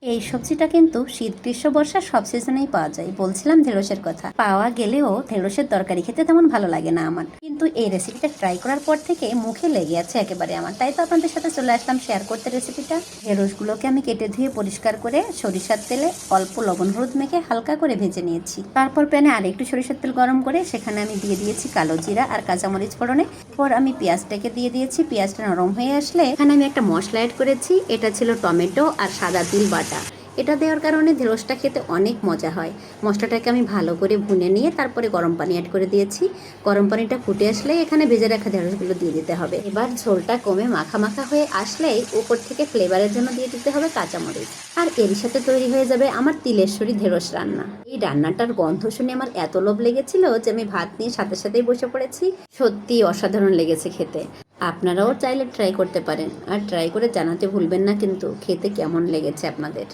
এই সবজিটা কিন্তু শীত গ্রীষ্ম বর্ষা সব সিজনেই পাওয়া যায়। বলছিলাম ঢেঁড়সের কথা, পাওয়া গেলেও ঢেঁড়সের তরকারি খেতে তেমন ভালো লাগে না আমার, কিন্তু এই রেসিপিটা ট্রাই করার পর থেকে মুখে লেগে আছে একেবারে আমার। তাই তো আপনাদের সাথে চলে আসলাম শেয়ার করতে রেসিপিটা। ঢেঁড়সগুলোকে আমি কেটে ধুয়ে পরিষ্কার করে সরিষার তেলে অল্প লবণ হলুদ মেখে হালকা করে ভেজে নিয়েছি। তারপর প্যানে আর একটু সরিষার তেল গরম করে সেখানে আমি দিয়ে দিয়েছি কালো জিরা আর কাঁচামরিচ ফোড়নে। এরপর আমি পেঁয়াজটাকে দিয়ে দিয়েছি। পেঁয়াজটা নরম হয়ে আসলে এখানে আমি একটা মশলা অ্যাড করেছি। এটা ছিল টমেটো আর সাদা তিল বাটা। এটা দেওয়ার কারণে ঢেঁড়সটা খেতে অনেক মজা হয়। মশলাটাকে আমি ভালো করে ভুনে নিয়ে তারপরে গরম পানি অ্যাড করে দিয়েছি। গরম পানিটা ফুটে আসলে এখানে ভেজে রাখা ঢেঁড়সগুলো দিয়ে দিতে হবে। এবার ঝোলটা কমে মাখা মাখা হয়ে আসলেই উপর থেকে ফ্লেভারের জন্য দিয়ে দিতে হবে কাঁচামরিচ। আর এর সাথে তৈরি হয়ে যাবে আমার তিলেশ্বরী ঢেঁড়স রান্না। এই রান্নাটার গন্ধ শুনে আমার এত লোভ লেগেছিল যে আমি ভাত নিয়ে সাথে সাথেই বসে পড়েছি। সত্যি অসাধারণ লেগেছে খেতে। আপনারাও চাইলে ট্রাই করতে পারেন, আর ট্রাই করে জানাতে ভুলবেন না কিন্তু খেতে কেমন লেগেছে আপনাদের।